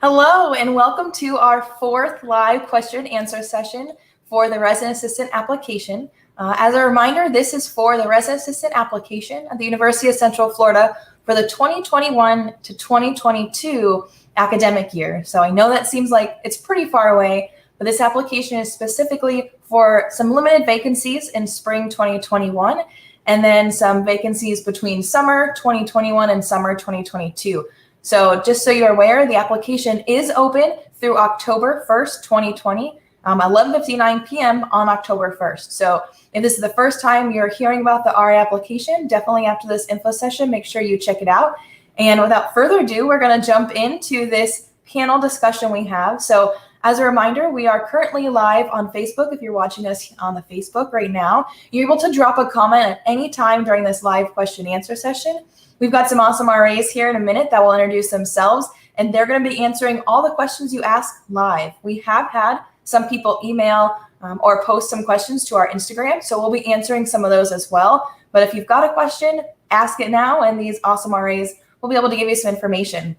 Hello, and welcome to our fourth live question and answer session for the Resident Assistant application. As a reminder, this is for the Resident Assistant application at the University of Central Florida for the 2021 to 2022 academic year. So I know that seems like it's pretty far away, but this application is specifically for some limited vacancies in spring 2021, and then some vacancies between summer 2021 and summer 2022. So just so you're aware, the application is open through October 1st, 2020, 11:59 p.m. on October 1st. So if this is the first time you're hearing about the RA application, definitely after this info session, make sure you check it out. And without further ado, we're going to jump into this panel discussion we have. So as a reminder, we are currently live on Facebook. If you're watching us on the Facebook right now, you're able to drop a comment at any time during this live question and answer session. We've got some awesome RAs here in a minute that will introduce themselves, and they're going to be answering all the questions you ask live. We have had some people email or post some questions to our Instagram, so we'll be answering some of those as well. But if you've got a question, ask it now, and these awesome RAs will be able to give you some information.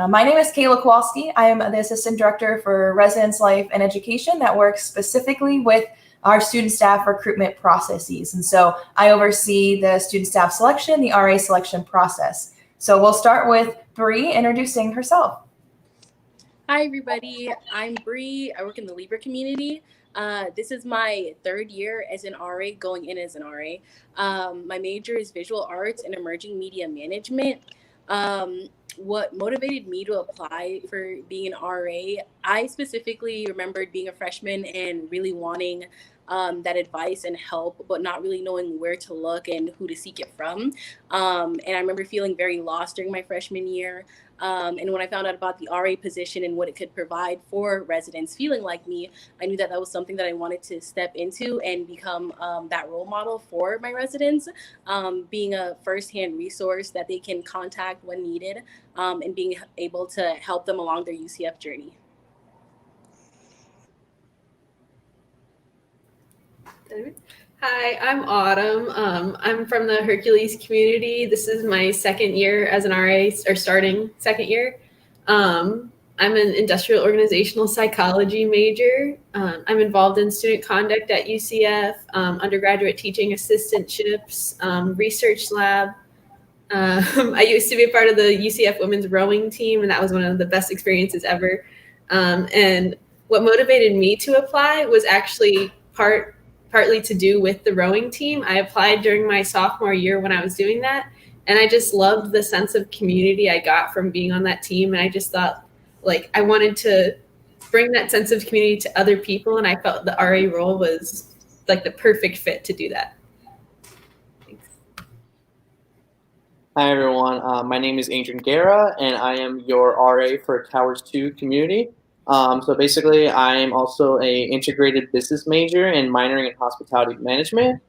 My name is Kayla Kowalski. I am the Assistant Director for Residence Life and Education that works specifically with our student staff recruitment processes. And so I oversee the student staff selection, the RA selection process. So we'll start with Bree introducing herself. Hi, everybody. I'm Bree. I work in the Libra community. This is my third year as an RA, going in as an RA. My major is visual arts and emerging media management. What motivated me to apply for being an RA, I specifically remembered being a freshman and really wanting that advice and help, but not really knowing where to look and who to seek it from. And I remember feeling very lost during my freshman year. And when I found out about the RA position and what it could provide for residents feeling like me, I knew that that was something that I wanted to step into and become that role model for my residents, being a firsthand resource that they can contact when needed, and being able to help them along their UCF journey. Hi, I'm Autumn. I'm from the Hercules community. This is my second year as an RA, or starting second year. I'm an industrial organizational psychology major. I'm involved in student conduct at UCF, undergraduate teaching assistantships, research lab. I used to be a part of the UCF women's rowing team, and that was one of the best experiences ever. And what motivated me to apply was actually partly to do with the rowing team. I applied during my sophomore year when I was doing that, and I just loved the sense of community I got from being on that team. And I just thought, like, I wanted to bring that sense of community to other people, and I felt the RA role was like the perfect fit to do that. Thanks. Hi everyone, my name is Adrian Guerra, and I am your RA for Towers 2 community. So basically, I'm also a integrated business major and minoring in hospitality management.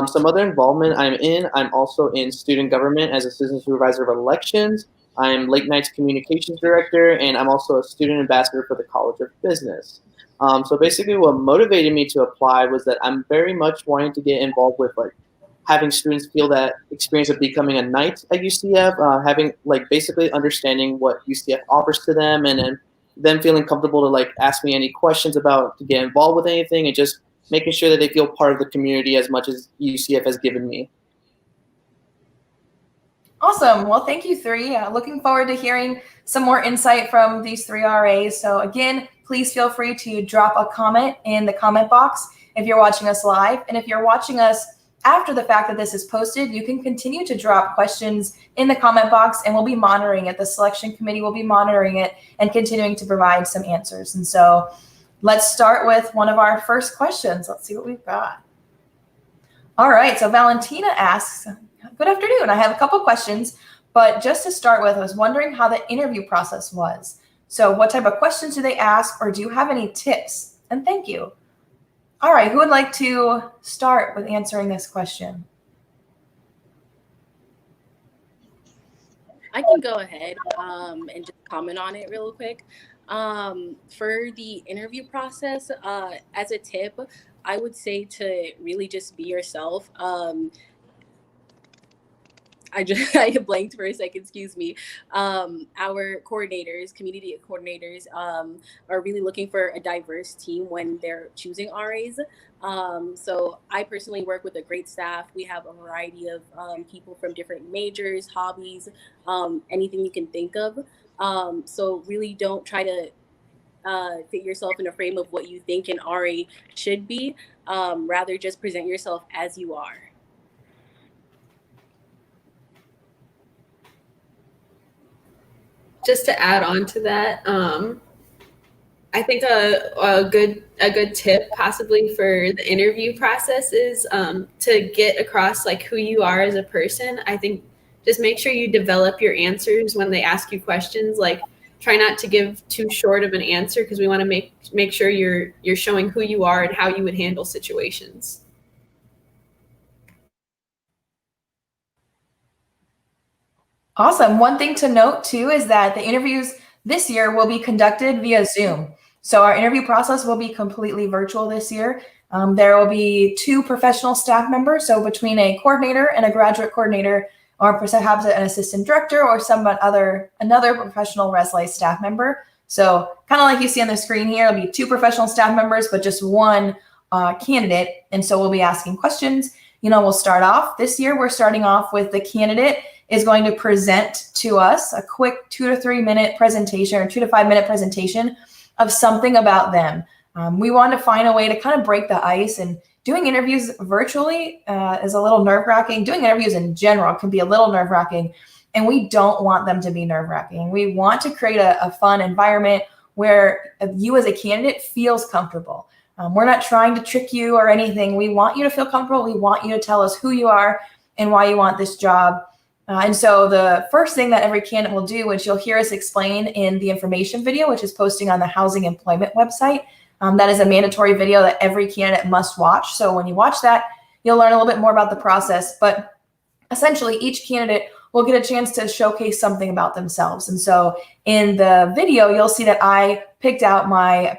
Some other involvement I'm also in student government as assistant supervisor of elections. I'm late nights communications director, and I'm also a student ambassador for the College of Business. So basically, what motivated me to apply was that I'm very much wanting to get involved with having students feel that experience of becoming a knight at UCF, having basically understanding what UCF offers to them, and then them feeling comfortable to ask me any questions about to get involved with anything, and just making sure that they feel part of the community as much as UCF has given me. Awesome. Well, thank you, three. Looking forward to hearing some more insight from these three RAs. So again, please feel free to drop a comment in the comment box if you're watching us live. And if you're watching us after the fact that this is posted, you can continue to drop questions in the comment box, and we'll be monitoring it. The selection committee will be monitoring it and continuing to provide some answers. And so let's start with one of our first questions. Let's see what we've got. All right, so Valentina asks, good afternoon. I have a couple questions, but just to start with, I was wondering how the interview process was. So what type of questions do they ask, or do you have any tips? And thank you. All right, who would like to start with answering this question? I can go ahead and just comment on it real quick. For the interview process, as a tip, I would say to really just be yourself. I I blanked for a second, excuse me. Our coordinators, community coordinators, are really looking for a diverse team when they're choosing RAs. So I personally work with a great staff. We have a variety of people from different majors, hobbies, anything you can think of. So really don't try to fit yourself in a frame of what you think an RA should be. Rather just present yourself as you are. Just to add on to that, I think a good tip possibly for the interview process is to get across like who you are as a person. I think just make sure you develop your answers when they ask you questions. Like try not to give too short of an answer because we want to make sure you're showing who you are and how you would handle situations. Awesome. One thing to note too is that the interviews this year will be conducted via Zoom. So our interview process will be completely virtual this year. There will be 2 professional staff members. So between a coordinator and a graduate coordinator, or perhaps an assistant director or another professional Res Life staff member. So kind of like you see on the screen here, it'll be 2 professional staff members, but just 1 candidate. And so we'll be asking questions. We'll start off this year. We're starting off with the candidate is going to present to us a quick 2 to 3 minute presentation or 2 to 5 minute presentation of something about them. We want to find a way to kind of break the ice, and doing interviews virtually is a little nerve-wracking. Doing interviews in general can be a little nerve-wracking, and we don't want them to be nerve-wracking. We want to create a fun environment where you as a candidate feels comfortable. We're not trying to trick you or anything. We want you to feel comfortable. We want you to tell us who you are and why you want this job. And so the first thing that every candidate will do, which you'll hear us explain in the information video, which is posting on the Housing Employment website, that is a mandatory video that every candidate must watch. So when you watch that, you'll learn a little bit more about the process. But essentially, each candidate will get a chance to showcase something about themselves. And so in the video, you'll see that I picked out my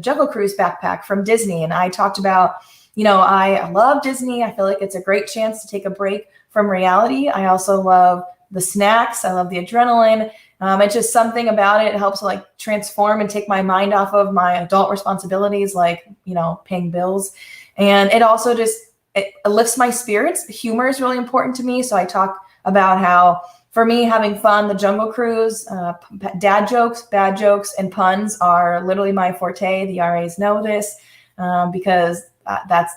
Jungle Cruise backpack from Disney. And I talked about, I love Disney. I feel like it's a great chance to take a break from reality. I also love the snacks. I love the adrenaline. It's just something about it. It helps like transform and take my mind off of my adult responsibilities, like, paying bills. And it also it lifts my spirits. Humor is really important to me. So I talk about how, for me, having fun, the Jungle Cruise, dad jokes, bad jokes, and puns are literally my forte. The RAs know this because that's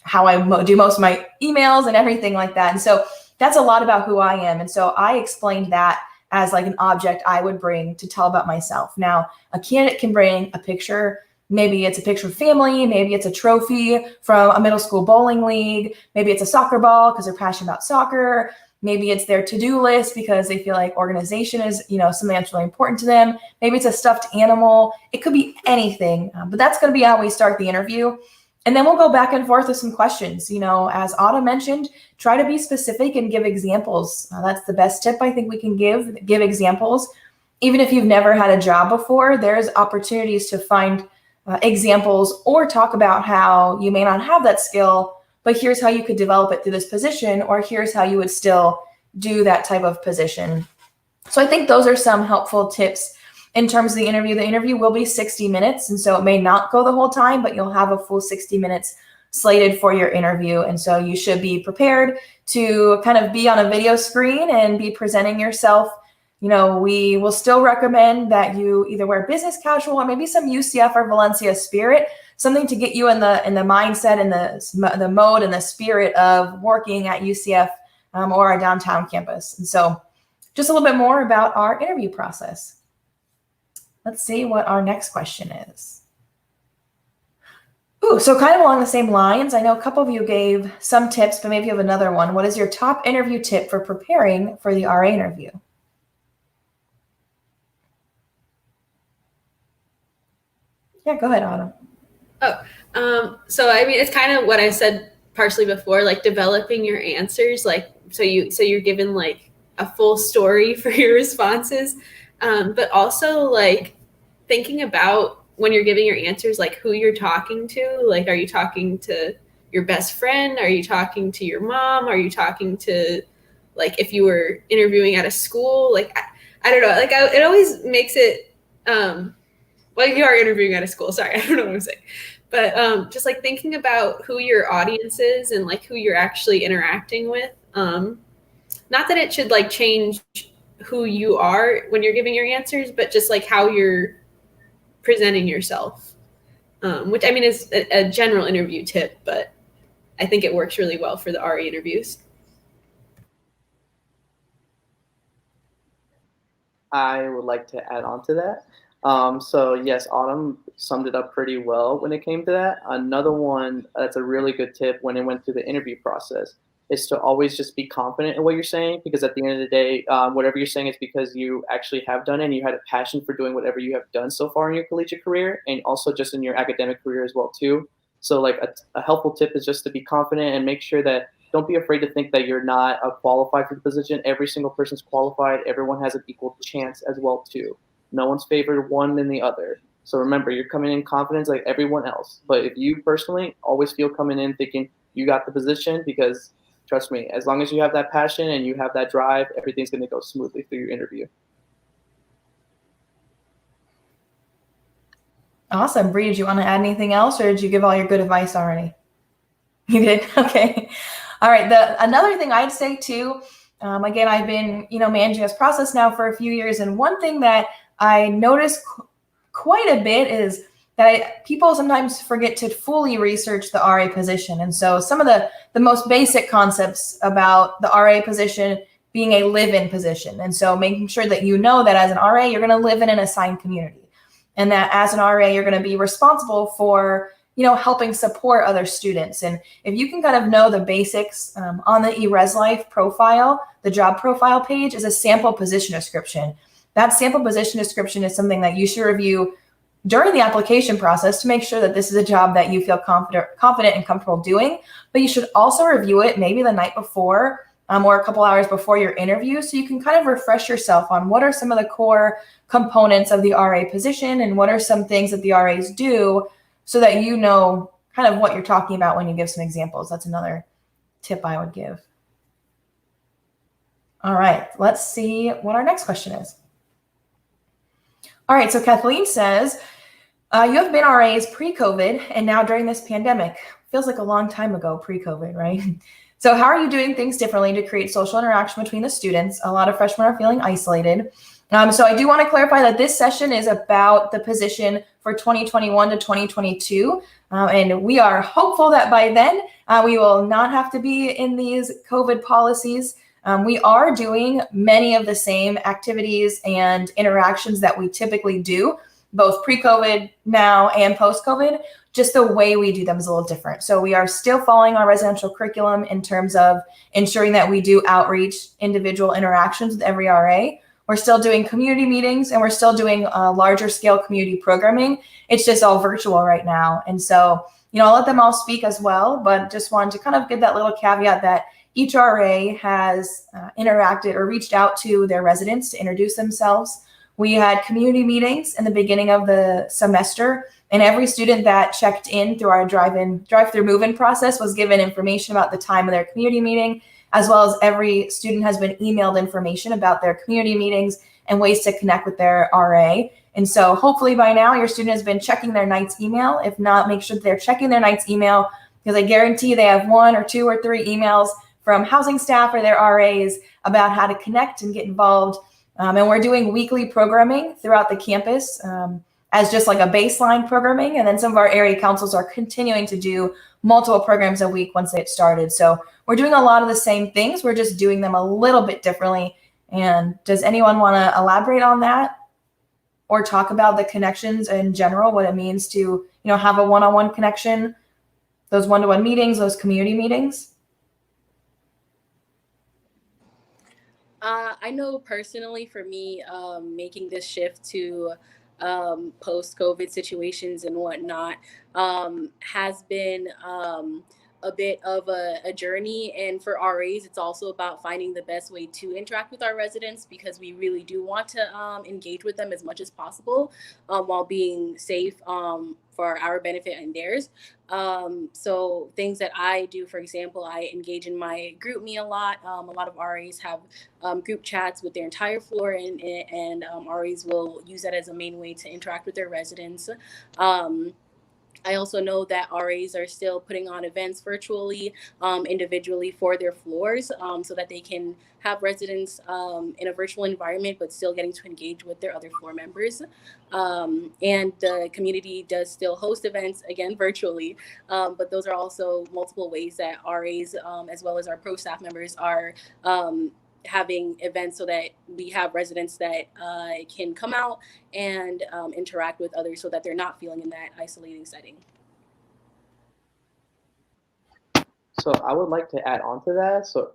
how I do most of my emails and everything like that. And so that's a lot about who I am. And so I explained that as like an object I would bring to tell about myself. Now, a candidate can bring a picture. Maybe it's a picture of family. Maybe it's a trophy from a middle school bowling league. Maybe it's a soccer ball because they're passionate about soccer. Maybe it's their to-do list because they feel like organization is, something that's really important to them. Maybe it's a stuffed animal. It could be anything, but that's going to be how we start the interview. And then we'll go back and forth with some questions. As Autumn mentioned, try to be specific and give examples. That's the best tip I think we can give examples. Even if you've never had a job before, there's opportunities to find examples or talk about how you may not have that skill, but here's how you could develop it through this position, or here's how you would still do that type of position. So I think those are some helpful tips in terms of the interview. The interview will be 60 minutes, and so it may not go the whole time, but you'll have a full 60 minutes slated for your interview. And so you should be prepared to kind of be on a video screen and be presenting yourself. We will still recommend that you either wear business casual or maybe some UCF or Valencia spirit, something to get you in the mindset and the mode and the spirit of working at UCF or our downtown campus. And so just a little bit more about our interview process. Let's see what our next question is. Ooh, so kind of along the same lines, I know a couple of you gave some tips, but maybe you have another one. What is your top interview tip for preparing for the RA interview? Yeah, go ahead, Autumn. So I mean, it's kind of what I said partially before, like developing your answers, like so you're given like a full story for your responses, but also like thinking about when you're giving your answers, like who you're talking to. Like, are you talking to your best friend? Are you talking to your mom? Are you talking to like if you were interviewing at a school, like I don't know, like it always makes it well, you are interviewing at a school, sorry, I don't know what I'm saying, but just like thinking about who your audience is and like who you're actually interacting with. Not that it should like change who you are when you're giving your answers, but just like how you're presenting yourself, which I mean is a general interview tip, but I think it works really well for the RE interviews. I would like to add on to that. So yes, Autumn summed it up pretty well when it came to that. Another one that's a really good tip when it went through the interview process is to always just be confident in what you're saying, because at the end of the day, whatever you're saying is because you actually have done it and you had a passion for doing whatever you have done so far in your collegiate career, and also just in your academic career as well too. So like a helpful tip is just to be confident and make sure that don't be afraid to think that you're not qualified for the position. Every single person's qualified. Everyone has an equal chance as well too. No one's favored one than the other. So remember, you're coming in confidence like everyone else. But if you personally always feel coming in thinking you got the position, because trust me, as long as you have that passion and you have that drive, everything's going to go smoothly through your interview. Awesome. Bree, did you want to add anything else, or did you give all your good advice already? You did? Okay. All right. Another thing I'd say too, again, I've been, managing this process now for a few years. And one thing that I notice quite a bit is that people sometimes forget to fully research the RA position. And so some of the most basic concepts about the RA position being a live-in position. And so making sure that you know that as an RA, you're going to live in an assigned community. And that as an RA, you're going to be responsible for helping support other students. And if you can kind of know the basics on the eResLife profile, the job profile page is a sample position description. That sample position description is something that you should review during the application process to make sure that this is a job that you feel confident and comfortable doing. But you should also review it maybe the night before or a couple hours before your interview, so you can kind of refresh yourself on what are some of the core components of the RA position and what are some things that the RAs do, so that you know kind of what you're talking about when you give some examples. That's another tip I would give. All right, let's see what our next question is. All right, so Kathleen says, you have been RAs pre-COVID and now during this pandemic. Feels like a long time ago, pre-COVID, right? So how are you doing things differently to create social interaction between the students? A lot of freshmen are feeling isolated. So I do want to clarify that this session is about the position for 2021 to 2022. And we are hopeful that by then we will not have to be in these COVID policies. We are doing many of the same activities and interactions that we typically do, both pre-COVID now and post-COVID. Just the way we do them is a little different. So we are still following our residential curriculum in terms of ensuring that we do outreach, individual interactions with every RA. We're still doing community meetings and we're still doing larger scale community programming. It's just all virtual right now. And so, I'll let them all speak as well, but just wanted to kind of give that little caveat that each RA has interacted or reached out to their residents to introduce themselves. We had community meetings in the beginning of the semester, and every student that checked in through our drive-through move-in process was given information about the time of their community meeting, as well as every student has been emailed information about their community meetings and ways to connect with their RA. And so hopefully by now your student has been checking their night's email. If not, make sure that they're checking their night's email, because I guarantee they have 1 or 2 or 3 emails from housing staff or their RAs about how to connect and get involved. And we're doing weekly programming throughout the campus as just like a baseline programming. And then some of our area councils are continuing to do multiple programs a week once they get started. So we're doing a lot of the same things. We're just doing them a little bit differently. And does anyone want to elaborate on that or talk about the connections in general, what it means to, have a one-on-one connection, those one-to-one meetings, those community meetings? I know personally for me, making this shift to post-COVID situations and whatnot has been a bit of a journey. And for RAs, it's also about finding the best way to interact with our residents, because we really do want to engage with them as much as possible while being safe for our benefit and theirs. So things that I do, for example, I engage in my group me a lot. A lot of RAs have group chats with their entire floor, and RAs will use that as a main way to interact with their residents. I also know that RAs are still putting on events virtually, individually for their floors, so that they can have residents in a virtual environment, but still getting to engage with their other floor members. And the community does still host events, again, virtually, but those are also multiple ways that RAs, as well as our pro staff members, are having events so that we have residents that can come out and interact with others, so that they're not feeling in that isolating setting. So I would like to add on to that. So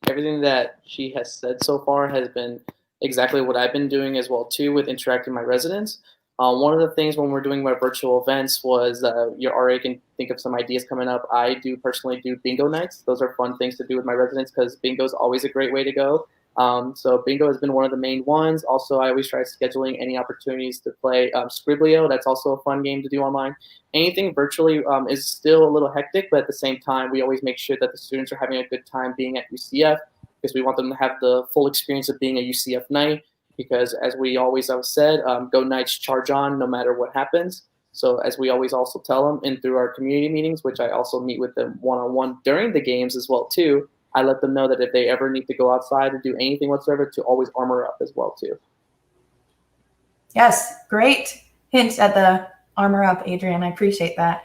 everything that she has said so far has been exactly what I've been doing as well too, with interacting with my residents. One of the things when we're doing my virtual events was your RA can think of some ideas coming up. I do personally do bingo nights. Those are fun things to do with my residents, because bingo is always a great way to go. So bingo has been one of the main ones. Also, I always try scheduling any opportunities to play Scriblio. That's also a fun game to do online. Anything virtually is still a little hectic, but at the same time, we always make sure that the students are having a good time being at UCF, because we want them to have the full experience of being a UCF Knight. Because as we always have said, go Knights, charge on, no matter what happens. So as we always also tell them, and through our community meetings, which I also meet with them one-on-one during the games as well too, I let them know that if they ever need to go outside or do anything whatsoever, to always armor up as well too. Yes, great hint at the armor up, Adrian. I appreciate that.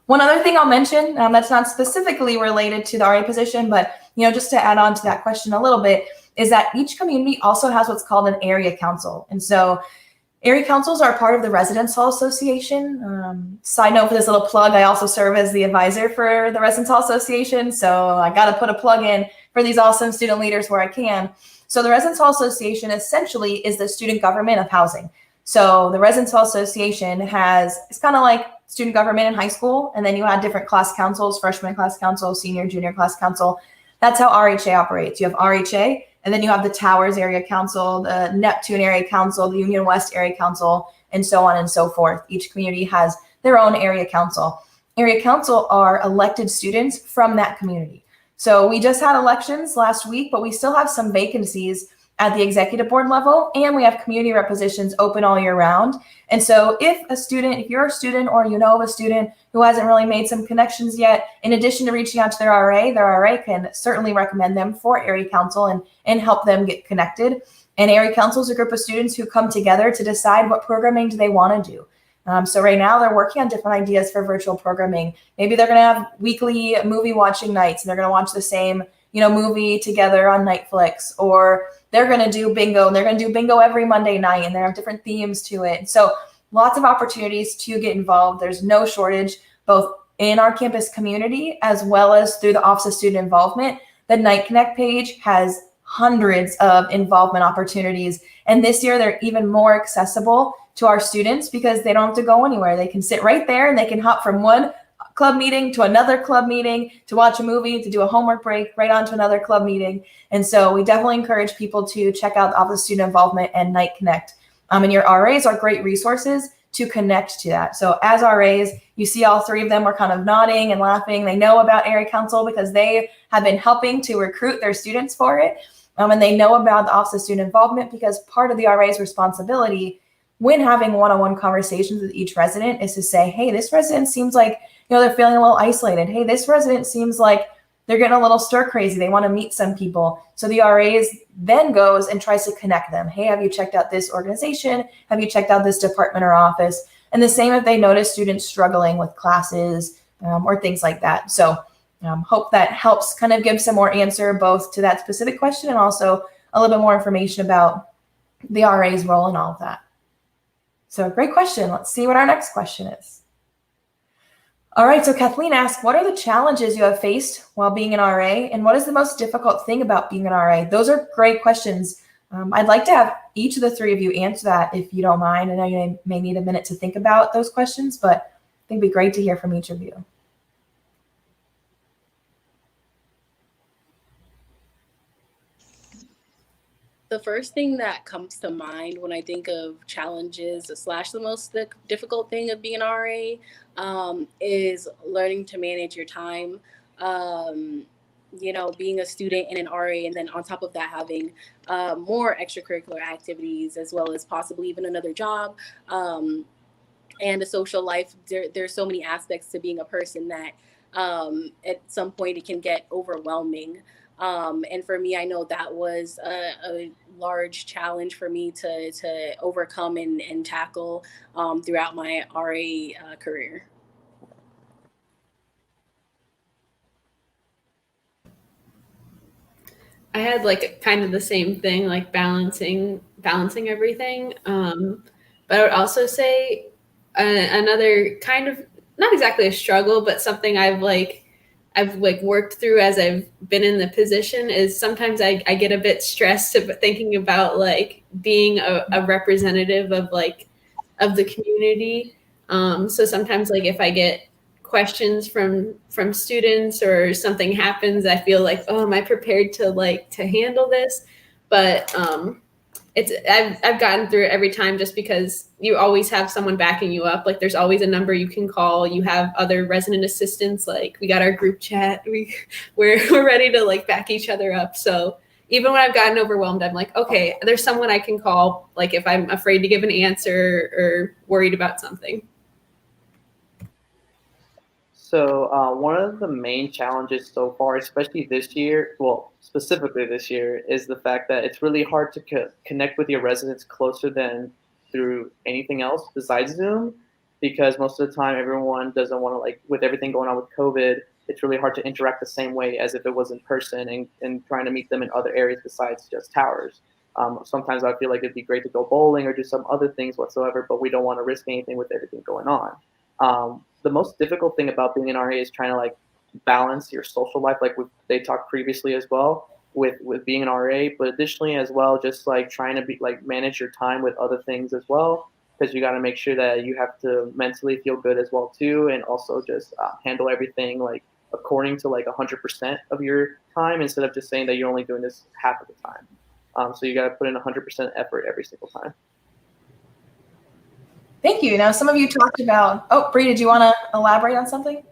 One other thing I'll mention that's not specifically related to the RA position, but just to add on to that question a little bit, is that each community also has what's called an area council. And so area councils are part of the Residence Hall Association. Side note for this little plug, I also serve as the advisor for the Residence Hall Association. So I got to put a plug in for these awesome student leaders where I can. So the Residence Hall Association essentially is the student government of housing. So the Residence Hall Association it's kind of like student government in high school. And then you have different class councils, freshman class council, senior, junior class council. That's how RHA operates. You have RHA, and then you have the Towers Area Council, the Neptune Area Council, the Union West Area Council, and so on and so forth. Each community has their own area council. Area council are elected students from that community. So we just had elections last week, but we still have some vacancies at the executive board level, and we have community rep positions open all year round. And so if you're a student or you know of a student who hasn't really made some connections yet, in addition to reaching out to their RA can certainly recommend them for area council and help them get connected. And area council is a group of students who come together to decide what programming do they want to do. So right now they're working on different ideas for virtual programming. Maybe they're going to have weekly movie watching nights, and they're going to watch the same movie together on Netflix, or they're going to do bingo, and they're going to do bingo every Monday night, and they have different themes to it. So lots of opportunities to get involved. There's no shortage, both in our campus community as well as through the Office of Student Involvement. The Night Connect page has hundreds of involvement opportunities, and this year they're even more accessible to our students because they don't have to go anywhere. They can sit right there, and they can hop from one club meeting to another club meeting, to watch a movie, to do a homework break, right on to another club meeting. And so we definitely encourage people to check out the Office of Student Involvement and Night Connect. And your RAs are great resources to connect to that. So as RAs, you see all three of them are kind of nodding and laughing. They know about area council because they have been helping to recruit their students for it. And they know about the Office of Student Involvement because part of the RA's responsibility when having one-on-one conversations with each resident is to say, hey, this resident seems like they're feeling a little isolated. Hey, this resident seems like they're getting a little stir crazy. They want to meet some people. So the RAs then goes and tries to connect them. Hey, have you checked out this organization? Have you checked out this department or office? And the same if they notice students struggling with classes or things like that. So hope that helps kind of give some more answer both to that specific question and also a little bit more information about the RA's role in all of that. So great question. Let's see what our next question is. All right, so Kathleen asked, what are the challenges you have faced while being an RA, and what is the most difficult thing about being an RA? Those are great questions. I'd like to have each of the three of you answer that if you don't mind. I know you may need a minute to think about those questions, but I think it'd be great to hear from each of you. The first thing that comes to mind when I think of challenges slash the most difficult thing of being an RA is learning to manage your time. Um, being a student and an RA, and then on top of that, having more extracurricular activities, as well as possibly even another job. And a social life. There's so many aspects to being a person that at some point it can get overwhelming. And for me, I know that was a large challenge for me to overcome and tackle throughout my RA career. I had like kind of the same thing, like balancing everything. But I would also say another kind of, not exactly a struggle, but something I've worked through as I've been in the position is sometimes I get a bit stressed thinking about like being a representative of of the community. So sometimes like if I get questions from students or something happens, I feel like, oh, am I prepared to handle this? But I've gotten through it every time, just because you always have someone backing you up. Like there's always a number you can call. You have other resident assistants. Like we got our group chat. We're ready to like back each other up. So even when I've gotten overwhelmed, I'm like, okay, there's someone I can call, like if I'm afraid to give an answer or worried about something. So one of the main challenges so far, especially this year, well, specifically this year, is the fact that it's really hard to connect with your residents closer than through anything else besides Zoom, because most of the time everyone doesn't want to, like, with everything going on with COVID, it's really hard to interact the same way as if it was in person, and trying to meet them in other areas besides just towers. Sometimes I feel like it'd be great to go bowling or do some other things whatsoever, but we don't want to risk anything with everything going on. The most difficult thing about being an RA is trying to like balance your social life, like they talked previously as well, with being an RA, but additionally as well, just like trying to be like manage your time with other things as well, because you got to make sure that you have to mentally feel good as well too, and also just handle everything like according to like 100% of your time, instead of just saying that you're only doing this half of the time. So you got to put in 100% effort every single time. Thank you. Now, some of you talked about, oh, Bree, did you want to elaborate on something?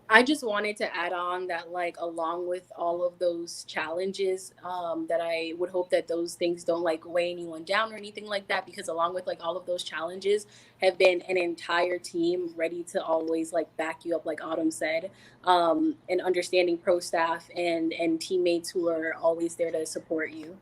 I just wanted to add on that, like, along with all of those challenges, that I would hope that those things don't like weigh anyone down or anything like that, because along with like all of those challenges have been an entire team ready to always like back you up, like Autumn said, and understanding pro staff and teammates who are always there to support you.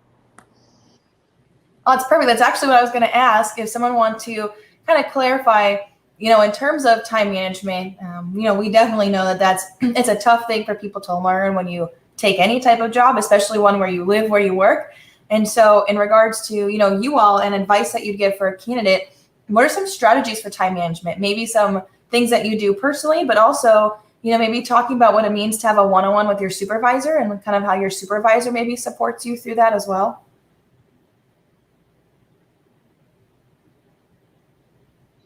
Oh, that's perfect. That's actually what I was going to ask. If someone wants to kind of clarify, in terms of time management, we definitely know that it's a tough thing for people to learn when you take any type of job, especially one where you live, where you work. And so in regards to, you all, and advice that you'd give for a candidate, what are some strategies for time management? Maybe some things that you do personally, but also, maybe talking about what it means to have a one-on-one with your supervisor, and kind of how your supervisor maybe supports you through that as well.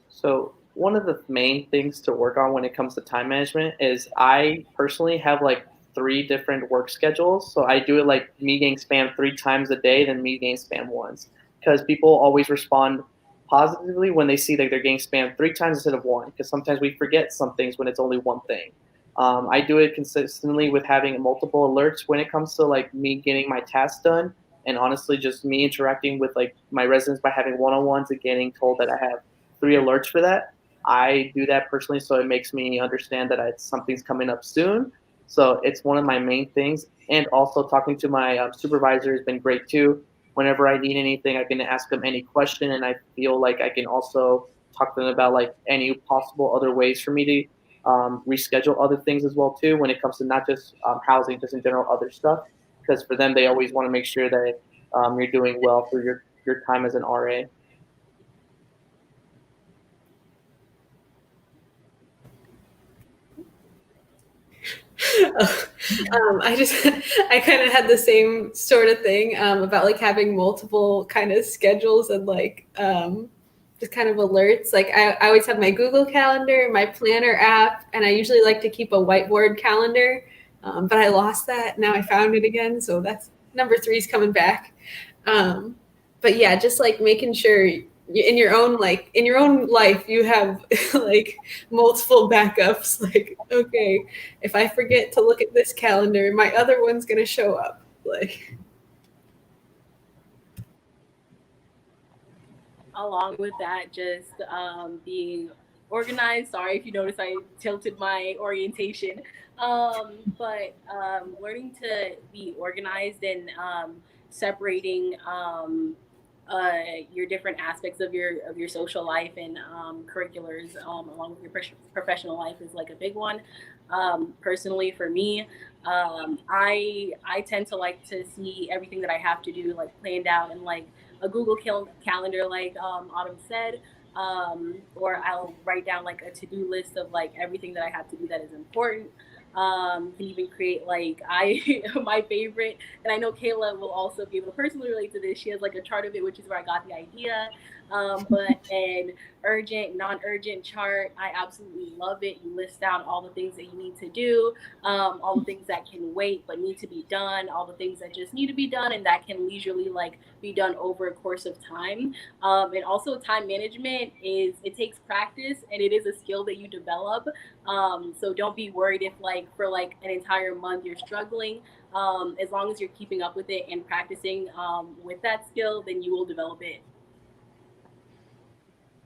So one of the main things to work on when it comes to time management is I personally have like 3 different work schedules. So I do it like me getting spammed 3 times a day, then me getting spammed once, because people always respond positively when they see that they're getting spammed 3 times instead of 1, because sometimes we forget some things when it's only one thing. I do it consistently with having multiple alerts when it comes to like me getting my tasks done, and honestly just me interacting with like my residents by having one-on-ones and getting told that I have 3 alerts for that. I do that personally, so it makes me understand that something's coming up soon. So it's one of my main things. And also talking to my supervisor has been great too. Whenever I need anything, I can ask them any question, and I feel like I can also talk to them about like any possible other ways for me to reschedule other things as well too. When it comes to not just housing, just in general other stuff, because for them they always want to make sure that you're doing well for your time as an RA. I kind of had the same sort of thing about like having multiple kind of schedules and like just kind of alerts. Like I always have my Google Calendar, my planner app, and I usually like to keep a whiteboard calendar, but I lost that. Now I found it again, so that's number 3 is coming back. But yeah, just like making sure in your own life you have like multiple backups. Like, okay, if I forget to look at this calendar, my other one's gonna show up. Like, along with that, just being organized. Sorry if you notice I tilted my orientation. But learning to be organized and separating your different aspects of your social life and curriculars along with your professional life is like a big one. Personally, for me, I tend to like to see everything that I have to do like planned out and like a Google calendar, like Autumn said, or I'll write down like a to-do list of like everything that I have to do that is important. Can even create like I my favorite, and I know Kayla will also be able to personally relate to this. She has like a chart of it, which is where I got the idea. But an urgent, non-urgent chart, I absolutely love it. You list down all the things that you need to do, all the things that can wait but need to be done, all the things that just need to be done and that can leisurely like be done over a course of time. And also time management is it takes practice and it is a skill that you develop. So don't be worried if like for like an entire month you're struggling. As long as you're keeping up with it and practicing with that skill, then you will develop it.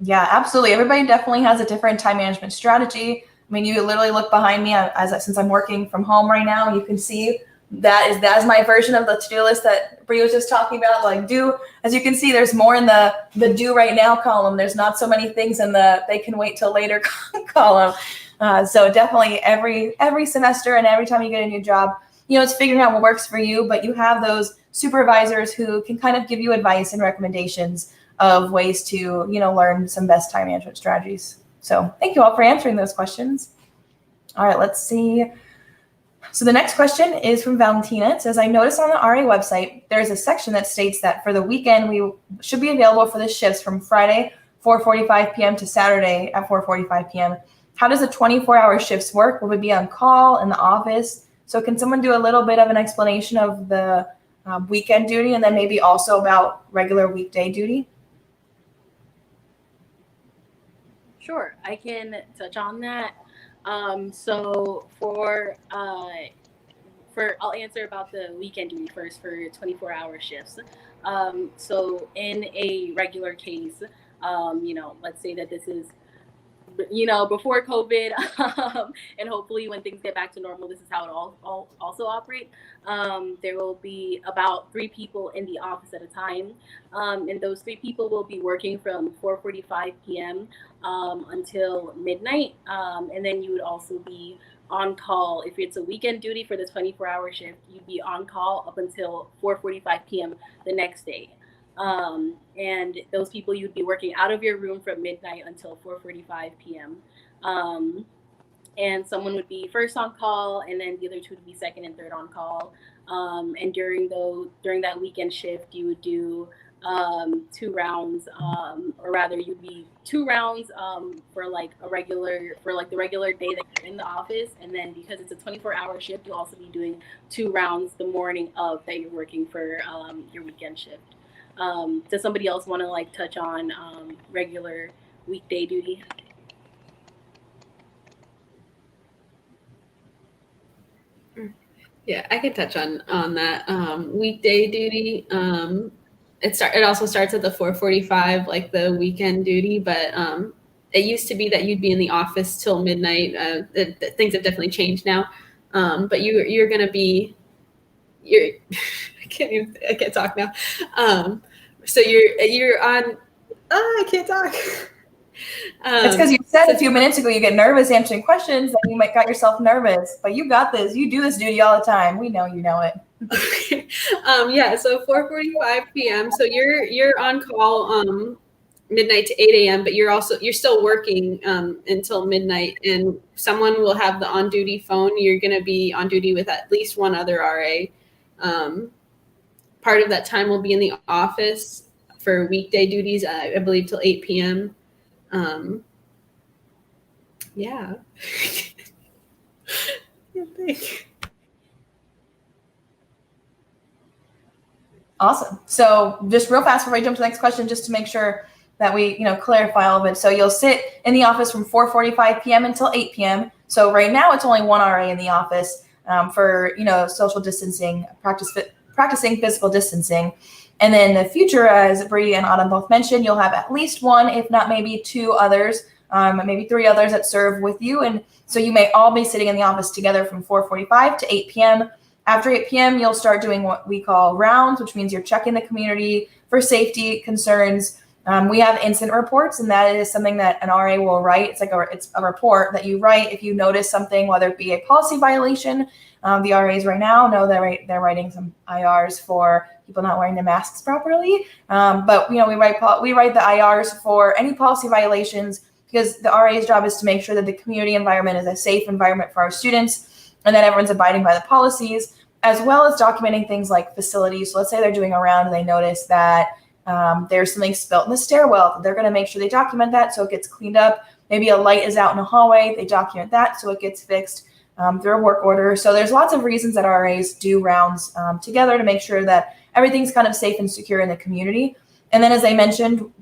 Yeah, absolutely. Everybody definitely has a different time management strategy. I mean, you literally look behind me since I'm working from home right now, you can see that is my version of the to-do list that Brie was just talking about. Like as you can see, there's more in the do right now column. There's not so many things in the they can wait till later column. So definitely every semester and every time you get a new job, it's figuring out what works for you, but you have those supervisors who can kind of give you advice and recommendations of ways to, learn some best time management strategies. So thank you all for answering those questions. All right, let's see. So the next question is from Valentina. It says, I noticed on the RA website, there's a section that states that for the weekend, we should be available for the shifts from Friday, 4:45 p.m. to Saturday at 4:45 p.m. How does the 24-hour shifts work? Will we be on call in the office? So can someone do a little bit of an explanation of the weekend duty and then maybe also about regular weekday duty? Sure, I can touch on that. So I'll answer about the weekend duty first for 24-hour shifts. So in a regular case, let's say that this is before COVID, and hopefully when things get back to normal, this is how it all also operate. There will be about 3 people in the office at a time, and those 3 people will be working from 4:45 p.m. Until midnight, and then you would also be on call if it's a weekend duty for the 24-hour shift. You'd be on call up until 4:45 p.m. the next day. And those people you'd be working out of your room from midnight until 4:45 p.m. And someone would be first on call, and then the other 2 would be second and third on call. And during that weekend shift, you would do 2 rounds, or rather, you'd be 2 rounds for the regular day that you're in the office, and then because it's a 24-hour shift, you'll also be doing 2 rounds the morning of that you're working for your weekend shift. Does somebody else want to touch on regular weekday duty? yeah, I can touch on that. Weekday duty. It also starts at the 4:45, like the weekend duty, but it used to be that you'd be in the office till midnight. Things have definitely changed now, but you're gonna be I can't talk now. So you're on. I can't talk. It's because you said a few minutes ago you get nervous answering questions, and you got yourself nervous. But you got this. You do this duty all the time. We know you know it. Okay. Yeah. So 4:45 p.m. So you're on call midnight to 8 a.m. But you're still working until midnight, and someone will have the on duty phone. You're going to be on duty with at least one other RA. Part of that time will be in the office for weekday duties. I believe till 8 p.m. Yeah. Awesome. So just real fast before I jump to the next question, just to make sure that we, clarify all of it. So you'll sit in the office from 4:45 p.m. until 8 p.m. So right now it's only one RA in the office for, social distancing, practicing physical distancing. And then in the future, as Bree and Autumn both mentioned, you'll have at least one, if not maybe two others, maybe three others that serve with you. And so you may all be sitting in the office together from 4:45 to 8 p.m. After 8 p.m., you'll start doing what we call rounds, which means you're checking the community for safety concerns. We have incident reports, and that is something that an RA will write. It's a report that you write if you notice something, whether it be a policy violation. The RAs right now know that they're writing some IRs for people not wearing their masks properly. But we write the IRs for any policy violations, because the RA's job is to make sure that the community environment is a safe environment for our students and that everyone's abiding by the policies, as well as documenting things like facilities. So let's say they're doing a round and they notice that there's something spilt in the stairwell. They're going to make sure they document that so it gets cleaned up. Maybe a light is out in a hallway. They document that so it gets fixed through a work order. So there's lots of reasons that RAs do rounds together to make sure that everything's kind of safe and secure in the community. And then, as I mentioned,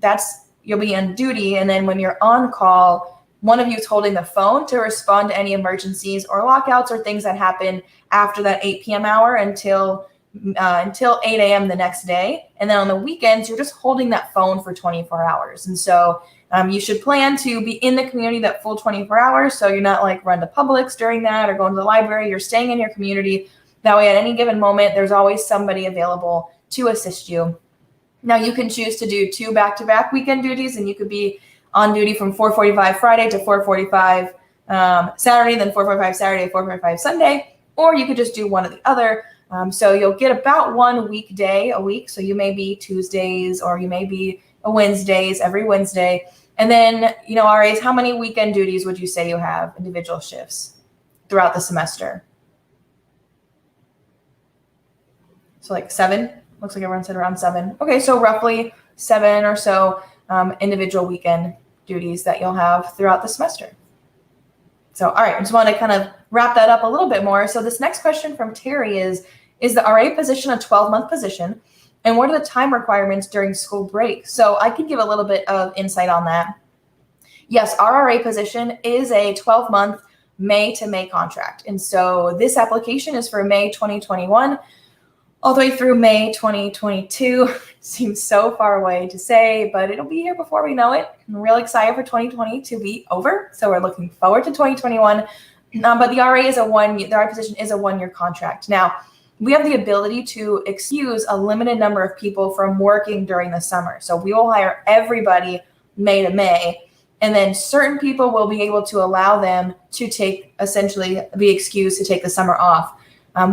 you'll be on duty. And then when you're on call, one of you is holding the phone to respond to any emergencies or lockouts or things that happen after that 8 p.m. hour until 8 a.m. the next day. And then on the weekends, you're just holding that phone for 24 hours. And so you should plan to be in the community that full 24 hours. So you're not like run to Publix during that or going to the library. You're staying in your community. That way, at any given moment, there's always somebody available to assist you. Now, you can choose to do 2 back-to-back weekend duties, and you could be on duty from 4:45 Friday to 4:45 Saturday, then 4:45 Saturday, 4:45 Sunday, or you could just do one or the other. So you'll get about one weekday a week. So you may be Tuesdays or you may be Wednesdays, every Wednesday. And then, RAs, how many weekend duties would you say you have, individual shifts throughout the semester? So like 7? Looks like everyone said around 7. Okay, so roughly 7 or so individual weekend duties that you'll have throughout the semester. So, all right, I just want to kind of wrap that up a little bit more. So this next question from Terry is the RA position a 12-month position? And what are the time requirements during school break? So I can give a little bit of insight on that. Yes, our RA position is a 12-month May to May contract. And so this application is for May 2021 all the way through May 2022. Seems so far away to say, but it'll be here before we know it. I'm really excited for 2020 to be over. So we're looking forward to 2021. But the RA position is a 1-year contract. Now, we have the ability to excuse a limited number of people from working during the summer. So we will hire everybody May to May, and then certain people will be able to allow them to be excused to take the summer off.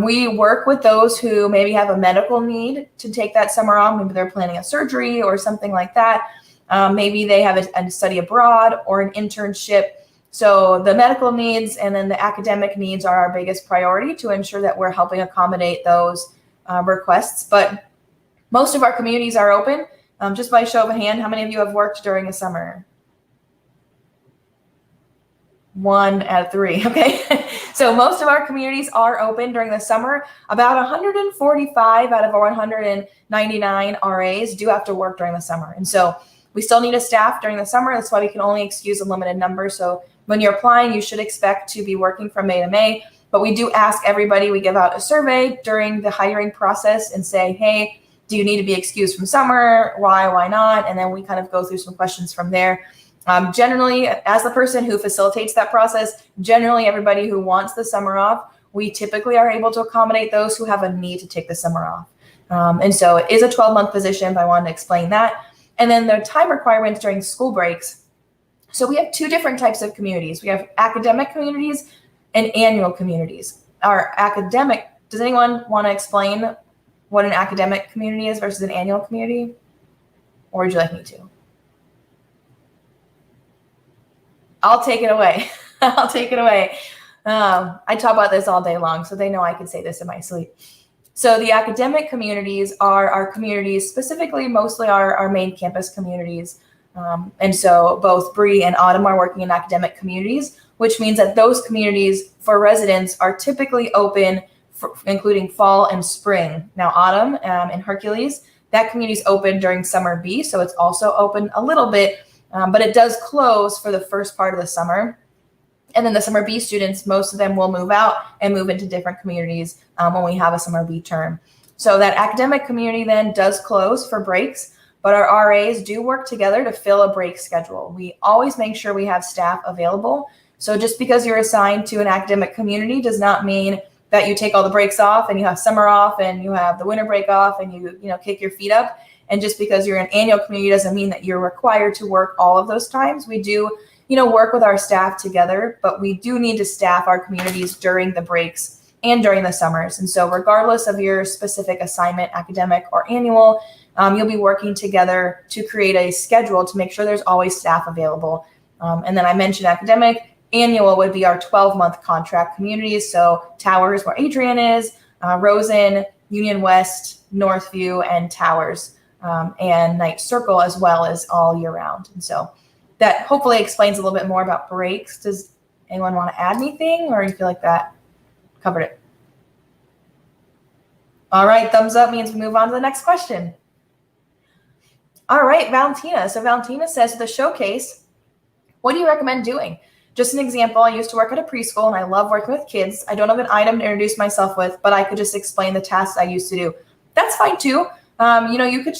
We work with those who maybe have a medical need to take that summer off. Maybe they're planning a surgery or something like that. Maybe they have a study abroad or an internship. So the medical needs and then the academic needs are our biggest priority to ensure that we're helping accommodate those requests. But most of our communities are open. Just by show of a hand, how many of you have worked during the summer? 1 out of 3. Okay. So most of our communities are open during the summer. About 145 out of our 199 RAs do have to work during the summer. And so we still need a staff during the summer. That's why we can only excuse a limited number. So when you're applying, you should expect to be working from May to May. But we do ask everybody, we give out a survey during the hiring process and say, hey, do you need to be excused from summer? Why not? And then we kind of go through some questions from there. Generally, as the person who facilitates that process, generally everybody who wants the summer off, we typically are able to accommodate those who have a need to take the summer off. And so it is a 12-month position, but I wanted to explain that. And then the time requirements during school breaks. So we have 2 different types of communities. We have academic communities and annual communities. Does anyone want to explain what an academic community is versus an annual community? Or would you like me to? I'll take it away. I'll take it away. I talk about this all day long, so they know I can say this in my sleep. So the academic communities are our communities, specifically mostly our main campus communities. And so both Bree and Autumn are working in academic communities, which means that those communities for residents are typically open including fall and spring. Now, autumn in Hercules, that community is open during summer B, so it's also open a little bit, but it does close for the first part of the summer. And then the summer B students, most of them will move out and move into different communities when we have a summer B term. So that academic community then does close for breaks, but our RAs do work together to fill a break schedule. We always make sure we have staff available. So just because you're assigned to an academic community does not mean that you take all the breaks off and you have summer off and you have the winter break off and you kick your feet up. And just because you're an annual community doesn't mean that you're required to work all of those times. We do work with our staff together, but we do need to staff our communities during the breaks and during the summers. And so regardless of your specific assignment, academic or annual, you'll be working together to create a schedule to make sure there's always staff available. And then I mentioned academic. Annual would be our 12-month contract communities. So Towers, where Adrian is, Rosen, Union West, Northview, and Towers, and Night Circle as well as all year round. And so that hopefully explains a little bit more about breaks. Does anyone want to add anything, or you feel like that covered it? All right, thumbs up means we move on to the next question. All right, Valentina. So Valentina says, the showcase, what do you recommend doing? Just an example, I used to work at a preschool and I love working with kids. I don't have an item to introduce myself with, but I could just explain the tasks I used to do. That's fine too. You could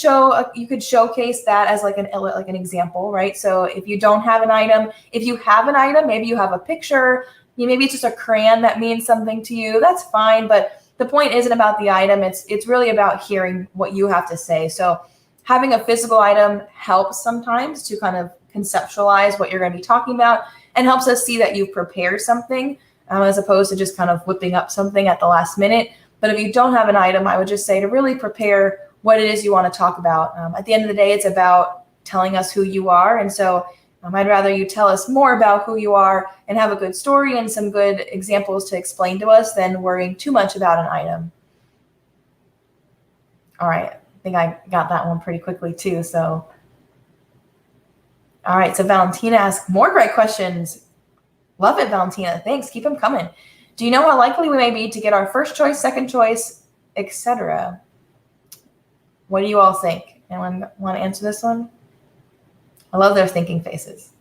showcase that as like an example, right? So if you don't have an item, if you have an item, maybe you have a picture, maybe it's just a crayon that means something to you, that's fine. But the point isn't about the item. It's really about hearing what you have to say. So having a physical item helps sometimes to kind of conceptualize what you're going to be talking about and helps us see that you've prepared something as opposed to just kind of whipping up something at the last minute. But if you don't have an item, I would just say to really prepare what it is you want to talk about. At the end of the day, it's about telling us who you are. And so I'd rather you tell us more about who you are and have a good story and some good examples to explain to us than worrying too much about an item. All right, I think I got that one pretty quickly too. So, all right, so Valentina asked more great questions. Love it, Valentina. Thanks, keep them coming. Do you know how likely we may be to get our first choice, second choice, etc.? What do you all think? Anyone want to answer this one? I love their thinking faces.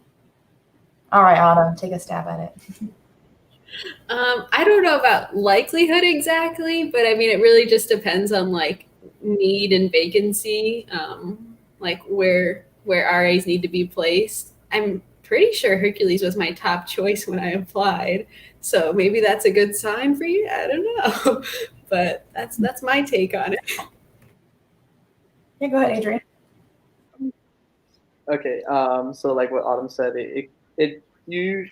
All right, Autumn, take a stab at it. I don't know about likelihood exactly, but I mean, it really just depends on like need and vacancy, like where RAs need to be placed. I'm pretty sure Hercules was my top choice when I applied, so maybe that's a good sign for you. I don't know, but that's my take on it. Yeah, go ahead, Adrian. Okay, so like what Autumn said,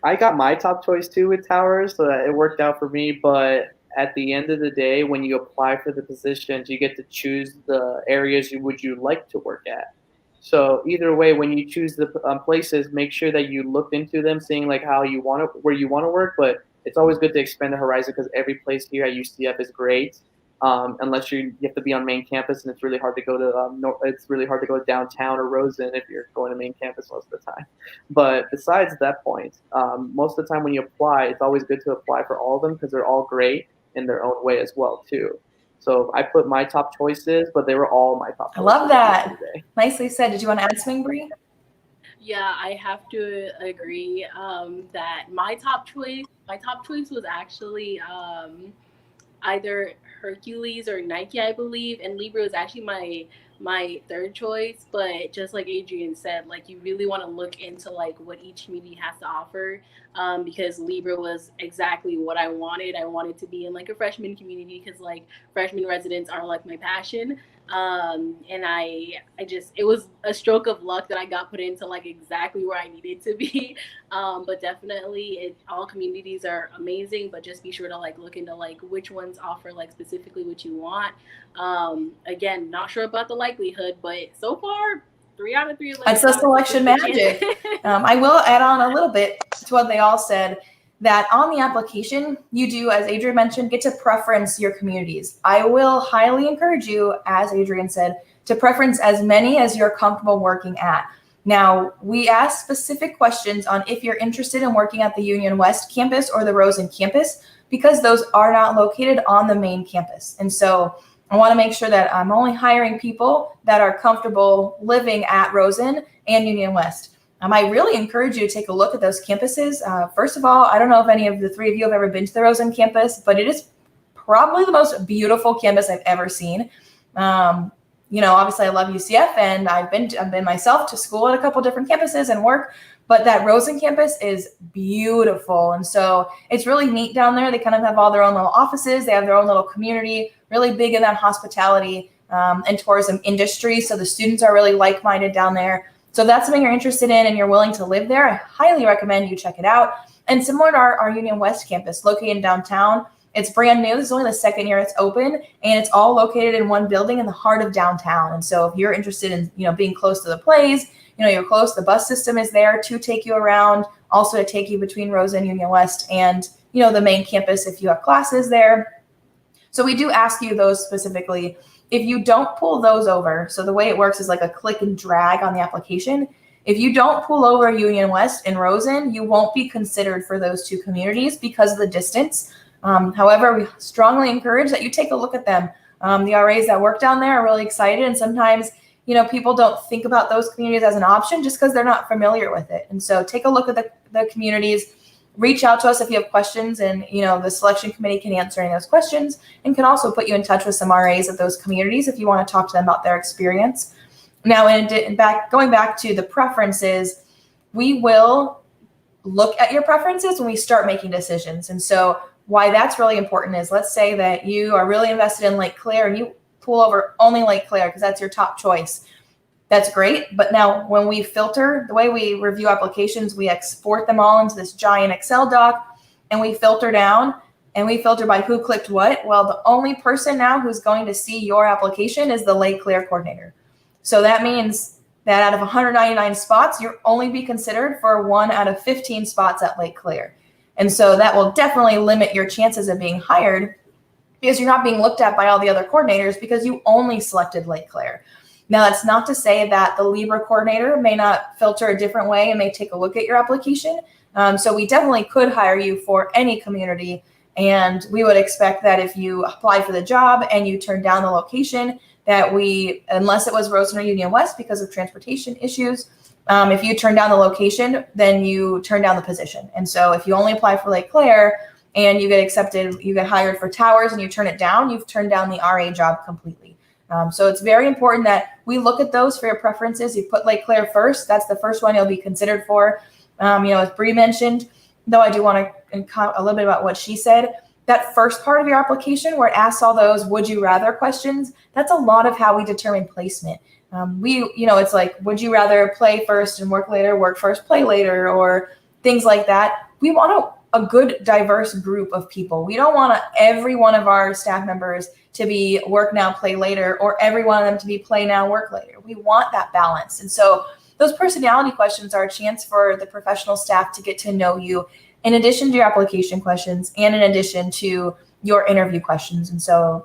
I got my top choice too with Towers, so that it worked out for me. But at the end of the day, when you apply for the positions, you get to choose the areas you like to work at. So either way, when you choose the places, make sure that you look into them, seeing like where you want to work. But it's always good to expand the horizon because every place here at UCF is great. Unless you have to be on main campus, and it's really hard to go to downtown or Rosen if you're going to main campus most of the time. But besides that point, most of the time when you apply, it's always good to apply for all of them because they're all great in their own way as well too. So I put my top choices, but they were all my top choices. I love that. Nicely said. Did you want to add something, Bree? Yeah, I have to agree that my top choice was actually either Hercules or Nike, I believe, and Libra was actually my third choice. But just like Adrian said, like you really want to look into like what each community has to offer, because Libra was exactly what I wanted. I wanted to be in like a freshman community because like freshman residents are like my passion. And it was a stroke of luck that I got put into like exactly where I needed to be. But definitely all communities are amazing, but just be sure to like look into like which ones offer like specifically what you want. Again, not sure about the likelihood, but so far 3 out of 3. It's the selection magic. I will add on a little bit to what they all said, that on the application, you do, as Adrian mentioned, get to preference your communities. I will highly encourage you, as Adrian said, to preference as many as you're comfortable working at. Now, we ask specific questions on if you're interested in working at the Union West campus or the Rosen campus, because those are not located on the main campus. And so I want to make sure that I'm only hiring people that are comfortable living at Rosen and Union West. I really encourage you to take a look at those campuses. First of all, I don't know if any of the three of you have ever been to the Rosen campus, but it is probably the most beautiful campus I've ever seen. Obviously I love UCF, and I've been myself to school at a couple different campuses and work, but that Rosen campus is beautiful. And so it's really neat down there. They kind of have all their own little offices. They have their own little community, really big in that hospitality and tourism industry. So the students are really like-minded down there. So if that's something you're interested in and you're willing to live there, I highly recommend you check it out. And similar to our Union West campus, located in downtown, it's brand new. This is only the second year it's open, and it's all located in one building in the heart of downtown. And so if you're interested in, being close to the plays, you're close, the bus system is there to take you around, also to take you between Rosen, Union West, and, the main campus if you have classes there. So we do ask you those specifically. If you don't pull those over, so the way it works is like a click and drag on the application. If you don't pull over Union West and Rosen, you won't be considered for those two communities because of the distance. However, we strongly encourage that you take a look at them. The RAs that work down there are really excited, and sometimes, people don't think about those communities as an option just because they're not familiar with it. And so take a look at the communities, reach out to us if you have questions, and, the selection committee can answer any of those questions and can also put you in touch with some RAs at those communities if you want to talk to them about their experience. Now, going back to the preferences, we will look at your preferences when we start making decisions. And so why that's really important is, let's say that you are really invested in Lake Claire and you pull over only Lake Claire because that's your top choice. That's great. But now when we filter, the way we review applications, we export them all into this giant Excel doc, and we filter down, and we filter by who clicked what. Well, the only person now who's going to see your application is the Lake Claire coordinator. So that means that out of 199 spots, you'll only be considered for 1 out of 15 spots at Lake Claire. And so that will definitely limit your chances of being hired, because you're not being looked at by all the other coordinators because you only selected Lake Claire. Now, that's not to say that the Libra coordinator may not filter a different way and may take a look at your application. So we definitely could hire you for any community. And we would expect that if you apply for the job and you turn down the location, that unless it was Rosen or Union West because of transportation issues, if you turn down the location, then you turn down the position. And so if you only apply for Lake Claire and you get accepted, you get hired for Towers and you turn it down, you've turned down the RA job completely. So it's very important that we look at those for your preferences. You put Lake Claire first. That's the first one you'll be considered for. As Bree mentioned, though I do want to comment a little bit about what she said, that first part of your application where it asks all those would you rather questions, that's a lot of how we determine placement. It's like, would you rather play first and work later, work first, play later, or things like that. We want a good, diverse group of people. We don't want every one of our staff members to be work now, play later, or every one of them to be play now, work later. We want that balance. And so those personality questions are a chance for the professional staff to get to know you in addition to your application questions and in addition to your interview questions. And so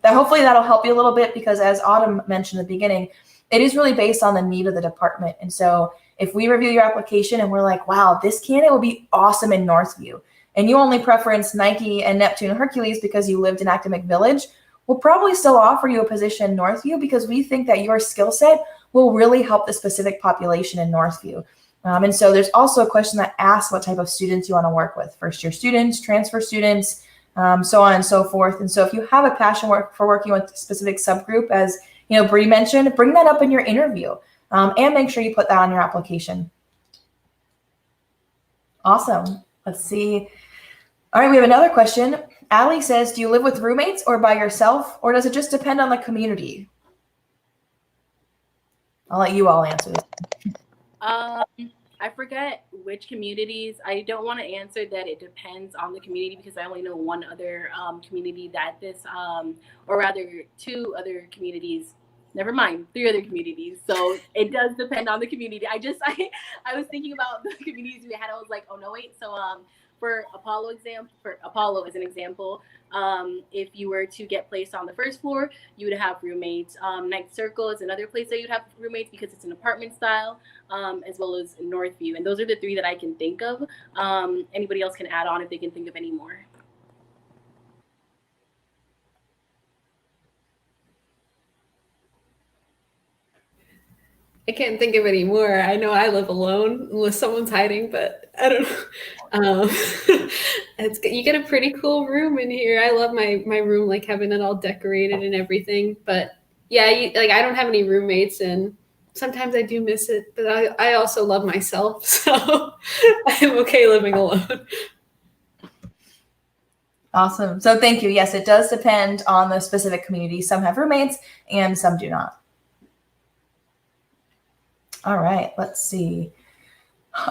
hopefully that'll help you a little bit, because as Autumn mentioned at the beginning, it is really based on the need of the department. And so if we review your application and we're like, wow, this candidate will be awesome in Northview, and you only preference Nike and Neptune and Hercules because you lived in Academic Village, we'll probably still offer you a position in Northview because we think that your skill set will really help the specific population in Northview. And so there's also a question that asks what type of students you want to work with: first-year students, transfer students, so on and so forth. And so if you have a passion for working with a specific subgroup, as Bree mentioned, bring that up in your interview and make sure you put that on your application. Awesome. Let's see. All right, we have another question. Allie says, do you live with roommates or by yourself, or does it just depend on the community? I'll let you all answer this. I forget which communities. I don't want to answer that it depends on the community, because I only know one other community that or rather 2 other communities. Never mind, 3 other communities. So it does depend on the community. I was thinking about the communities we had. I was like, oh no, wait. So for Apollo as an example, if you were to get placed on the first floor, you would have roommates. Ninth Circle is another place that you'd have roommates because it's an apartment style, as well as Northview. And those are the 3 that I can think of. Anybody else can add on if they can think of any more. I can't think of any more. I know I live alone unless someone's hiding, but I don't know. You get a pretty cool room in here. I love my room, like having it all decorated and everything. But yeah, I don't have any roommates, and sometimes I do miss it. But I also love myself, so I'm okay living alone. Awesome. So thank you. Yes, it does depend on the specific community. Some have roommates and some do not. All right, let's see.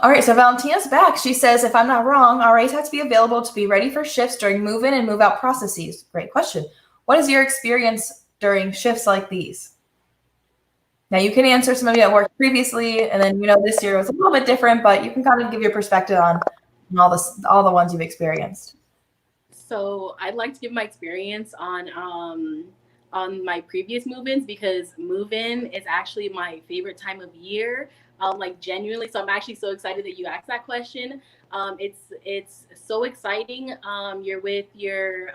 All right, so Valentina's back. She says, if I'm not wrong, RAs have to be available to be ready for shifts during move-in and move-out processes. Great question. What is your experience during shifts like these? Now, you can answer some of you that worked previously, and then, this year was a little bit different, but you can kind of give your perspective on all the ones you've experienced. So I'd like to give my experience on my previous move-ins, because move-in is actually my favorite time of year. Like genuinely, so I'm actually so excited that you asked that question. It's so exciting. You're with your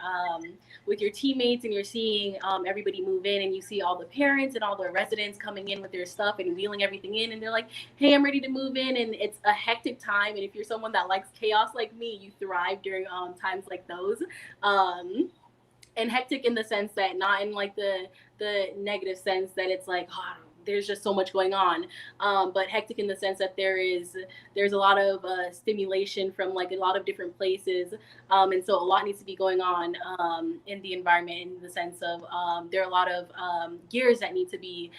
teammates, and you're seeing everybody move in, and you see all the parents and all the residents coming in with their stuff and wheeling everything in, and they're like, hey, I'm ready to move in. And it's a hectic time, and if you're someone that likes chaos like me, you thrive during times like those. And hectic in the sense that, not in like the negative sense that it's like, oh, there's just so much going on, but hectic in the sense that there's a lot of stimulation from like a lot of different places, and so a lot needs to be going on in the environment, in the sense of there are a lot of gears that need to be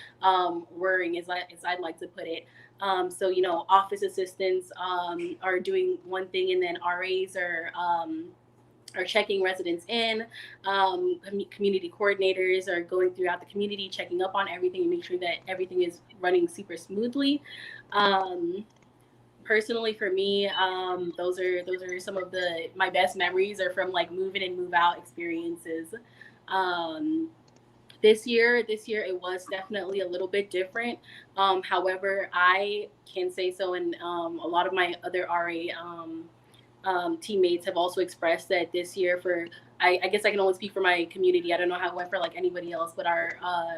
whirring, as I'd like to put it. So office assistants are doing one thing, and then RAs are checking residents in. Community coordinators are going throughout the community, checking up on everything and make sure that everything is running super smoothly. Personally, for me, those are some of my best memories are from like move in and move out experiences. This year it was definitely a little bit different. However, I can say so, and a lot of my other RA teammates have also expressed that this year, I guess I can only speak for my community. I don't know how it went for like anybody else, but our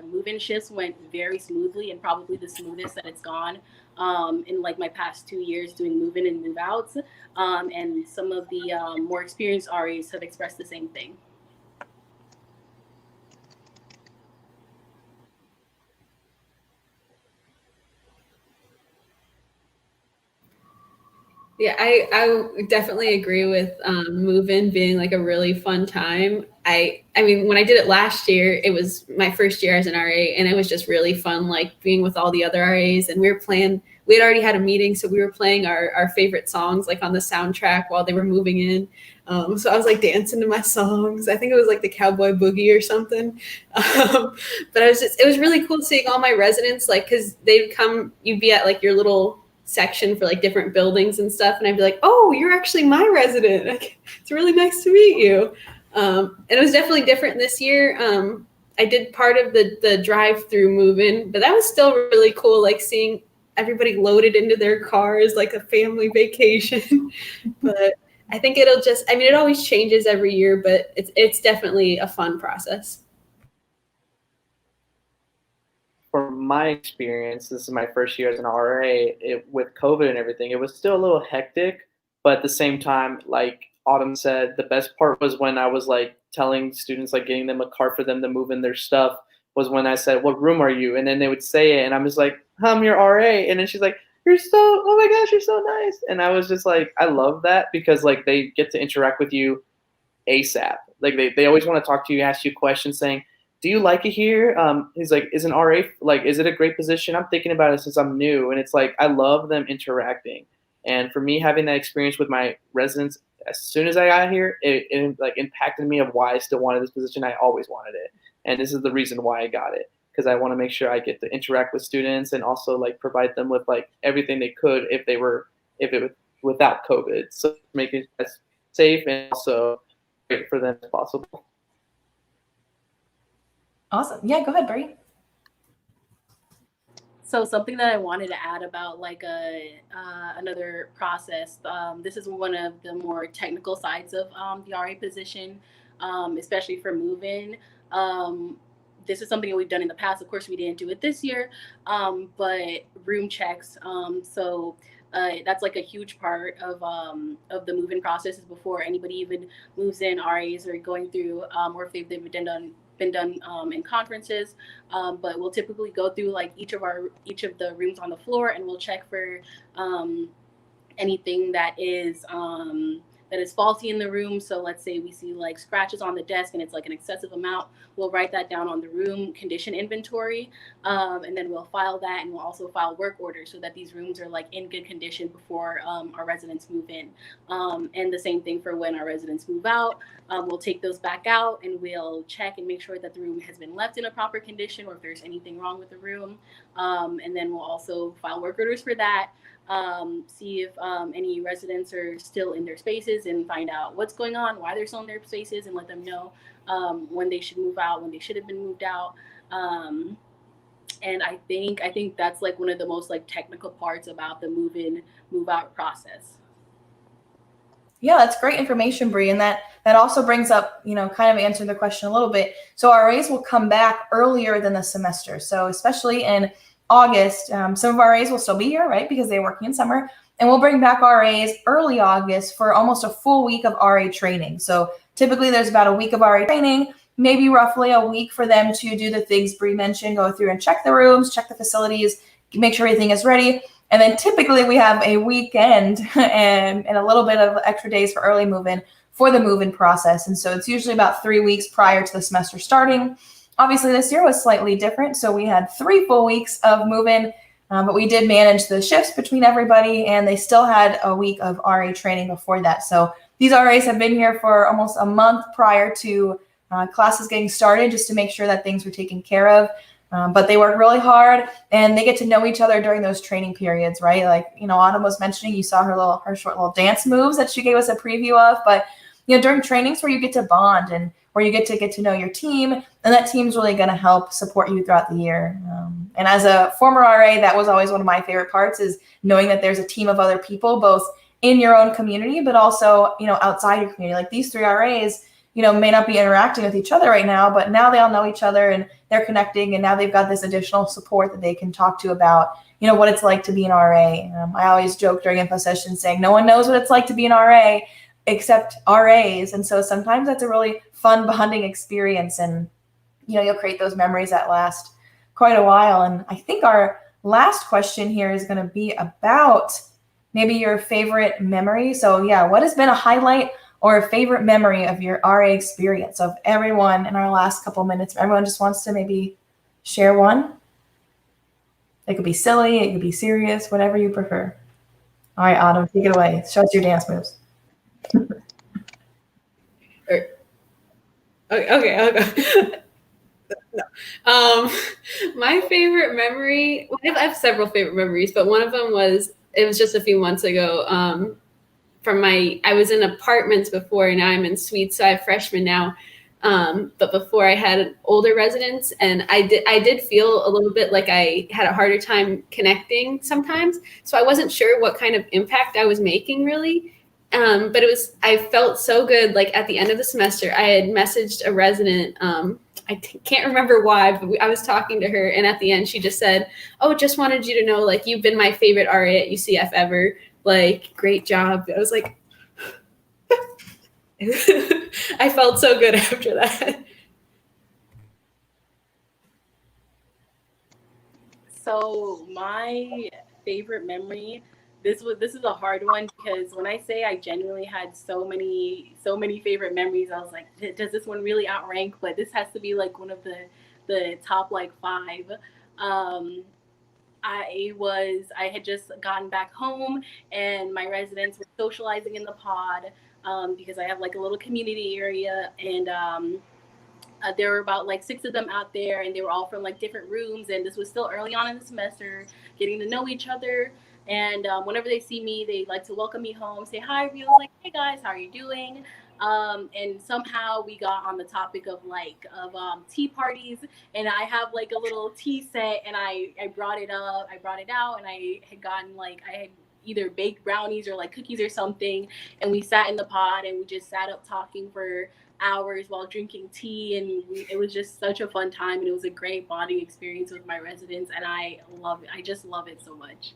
move-in shifts went very smoothly, and probably the smoothest that it's gone in like my past 2 years doing move-in and move-outs. And some of the more experienced RAs have expressed the same thing. Yeah, I definitely agree with move-in being like a really fun time. I mean, when I did it last year, it was my first year as an RA, and it was just really fun, like being with all the other RAs, and we had already had a meeting, so we were playing our favorite songs like on the soundtrack while they were moving in. So I was like dancing to my songs. I think it was like the Cowboy Boogie or something. But it was really cool seeing all my residents, like, cause you'd be at like your little section for like different buildings and stuff, and I'd be like, oh, you're actually my resident, like, it's really nice to meet you. And it was definitely different this year. I did part of the drive-through move-in, but that was still really cool, like seeing everybody loaded into their cars like a family vacation. But I think it always changes every year, but it's definitely a fun process. From my experience, this is my first year as an RA. With COVID and everything, it was still a little hectic, but at the same time, like Autumn said, the best part was when I was like telling students, like getting them a cart for them to move in their stuff, was when I said, "What room are you?" And then they would say it, and I'm just like, "I'm your RA," and then she's like, oh my gosh, you're so nice," and I was just like, I love that, because like they get to interact with you ASAP. Like they always want to talk to you, ask you questions, saying, "Do you like it here?" He's like, "Is an RA, like, is it a great position? I'm thinking about it since I'm new." And it's like, I love them interacting. And for me, having that experience with my residents as soon as I got here, it like impacted me of why I still wanted this position. I always wanted it, and this is the reason why I got it, because I want to make sure I get to interact with students and also like provide them with like everything they could if it was without COVID, so make it as safe and also great for them as possible. Awesome. Yeah, go ahead, Bree. So something that I wanted to add about like another process. This is one of the more technical sides of the RA position, especially for move-in. this is something that we've done in the past. Of course, we didn't do it this year, but room checks. That's like a huge part of the move-in process is before anybody even moves in. RAs are going through, or if they've been done in conferences, but we'll typically go through like each of the rooms on the floor, and we'll check for anything that is faulty in the room. So let's say we see like scratches on the desk and it's like an excessive amount, we'll write that down on the room condition inventory, and then we'll file that, and we'll also file work orders so that these rooms are like in good condition before our residents move in. And the same thing for when our residents move out. We'll take those back out and we'll check and make sure that the room has been left in a proper condition, or if there's anything wrong with the room. And then we'll also file work orders for that. See if any residents are still in their spaces, and find out what's going on, why they're still in their spaces, and let them know when they should move out, when they should have been moved out. And I think that's like one of the most like technical parts about the move-in, move-out process. Yeah, that's great information, Bree. And that also brings up, kind of answering the question a little bit. So RAs will come back earlier than the semester. So especially in August, some of our RAs will still be here, right? Because they're working in summer. And we'll bring back RAs early August for almost a full week of RA training. So typically there's about a week of RA training, maybe roughly a week for them to do the things Bree mentioned, go through and check the rooms, check the facilities, make sure everything is ready. And then typically we have a weekend and a little bit of extra days for early move-in for the move-in process. And so it's usually about 3 weeks prior to the semester starting. Obviously, this year was slightly different. So we had 3 full weeks of move-in, but we did manage the shifts between everybody, and they still had a week of RA training before that. So these RAs have been here for almost a month prior to classes getting started, just to make sure that things were taken care of. But they work really hard, and they get to know each other during those training periods, right? Like, Autumn was mentioning, you saw her short little dance moves that she gave us a preview of. But, during trainings where you get to bond and where you get to know your team, and that team's really going to help support you throughout the year. And as a former RA, that was always one of my favorite parts, is knowing that there's a team of other people, both in your own community, but also, outside your community. Like these 3 RAs, may not be interacting with each other right now, but now they all know each other and they're connecting, and now they've got this additional support that they can talk to about, what it's like to be an RA. I always joke during info sessions saying no one knows what it's like to be an RA except RAs. And so sometimes that's a really fun bonding experience, and, you'll create those memories that last quite a while. And I think our last question here is going to be about maybe your favorite memory. So yeah, what has been a highlight or a favorite memory of your RA experience? Of everyone in our last couple minutes, everyone just wants to maybe share one. It could be silly, it could be serious, whatever you prefer. All right, Autumn, take it away. Show us your dance moves. Okay, I'll go. No. My favorite memory, I have several favorite memories, but one of them it was just a few months ago. I was in apartments before, and now I'm in suites, so I have freshmen now. But before I had older residents, and I did feel a little bit like I had a harder time connecting sometimes. So I wasn't sure what kind of impact I was making really. But I felt so good. Like at the end of the semester, I had messaged a resident. I can't remember why, but I was talking to her, and at the end she just said, "Oh, just wanted you to know, like, you've been my favorite RA at UCF ever. Like, great job." I was like, I felt so good after that. So my favorite memory, this is a hard one, because when I say I genuinely had so many favorite memories, I was like, does this one really outrank? But this has to be like one of the top like 5. I had just gotten back home, and my residents were socializing in the pod, because I have like a little community area, and there were about like 6 of them out there, and they were all from like different rooms, and this was still early on in the semester, getting to know each other. And whenever they see me, they like to welcome me home, say hi. I was like, "Hey guys, how are you doing?" And somehow we got on the topic of tea parties, and I have like a little tea set, and I brought it out, and I had gotten I had either baked brownies or like cookies or something, and we sat in the pod and we just sat up talking for hours while drinking tea, and it was just such a fun time, and it was a great bonding experience with my residents, and I love it. I just love it so much.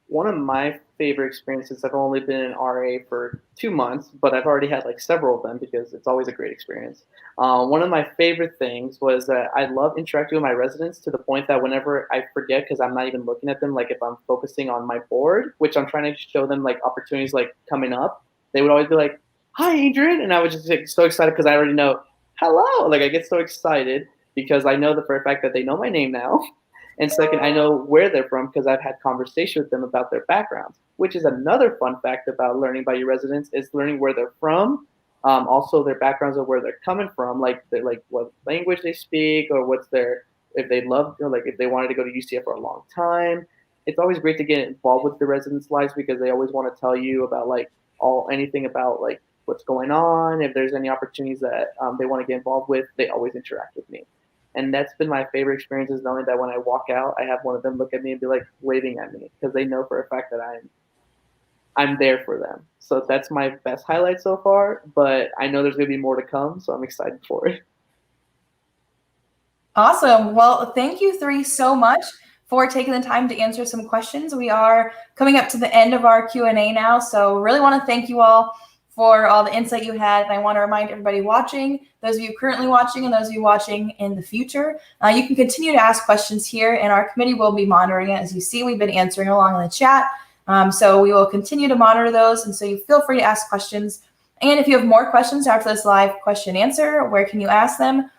One of my favorite experiences, I've only been an RA for 2 months, but I've already had like several of them because it's always a great experience. One of my favorite things was that I love interacting with my residents to the point that whenever I forget, because I'm not even looking at them, like if I'm focusing on my board, which I'm trying to show them like opportunities like coming up, they would always be like, "Hi, Adrian," and I was just like, so excited because I already know, "Hello!" Like I get so excited because I know the for a fact that they know my name now. And second, I know where they're from because I've had conversation with them about their backgrounds, which is another fun fact about learning about your residents is learning where they're from, also their backgrounds of where they're coming from, like what language they speak or what's their if they love like if they wanted to go to UCF for a long time. It's always great to get involved with the residents' lives because they always want to tell you about like anything about like what's going on. If there's any opportunities that they want to get involved with, they always interact with me. And that's been my favorite experience is knowing that when I walk out, I have one of them look at me and be like waving at me because they know for a fact that I'm there for them. So that's my best highlight so far, but I know there's going to be more to come, so I'm excited for it. Awesome. Well, thank you three so much for taking the time to answer some questions. We are coming up to the end of our Q&A now, so really want to thank you all for all the insight you had. And I want to remind everybody watching, those of you currently watching and those of you watching in the future, you can continue to ask questions here and our committee will be monitoring it. As you see, we've been answering along in the chat. So we will continue to monitor those. And so you feel free to ask questions. And if you have more questions after this live question answer, where can you ask them?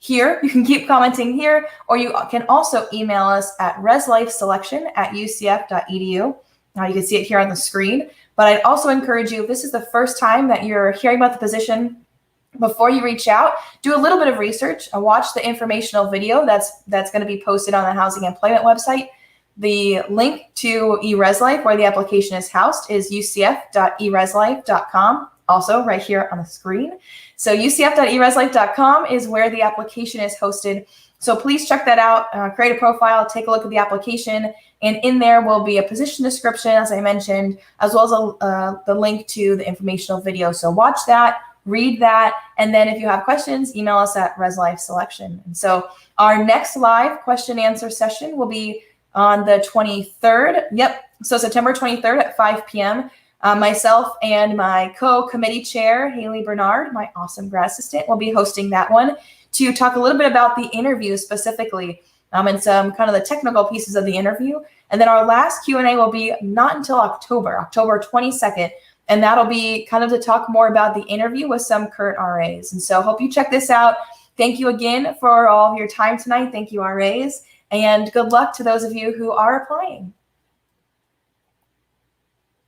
Here, you can keep commenting here, or you can also email us at reslifeselection@ucf.edu. You can see it here on the screen. But I'd also encourage you, if this is the first time that you're hearing about the position, before you reach out, do a little bit of research and watch the informational video that's going to be posted on the Housing Employment website. The link to eResLife, where the application is housed, is ucf.ereslife.com, also right here on the screen. So ucf.ereslife.com is where the application is hosted. So please check that out, create a profile, take a look at the application, and in there will be a position description, as I mentioned, as well as the link to the informational video. So watch that, read that, and then if you have questions, email us at reslifeselection. And so our next live question answer session will be on the 23rd. Yep, so September 23rd at 5 p.m. Myself and my co-committee chair, Haley Bernard, my awesome grad assistant, will be hosting that one to talk a little bit about the interview specifically and some kind of the technical pieces of the interview. And then our last Q&A will be not until October 22nd. And that'll be kind of to talk more about the interview with some current RAs. And so hope you check this out. Thank you again for all of your time tonight. Thank you, RAs. And good luck to those of you who are applying.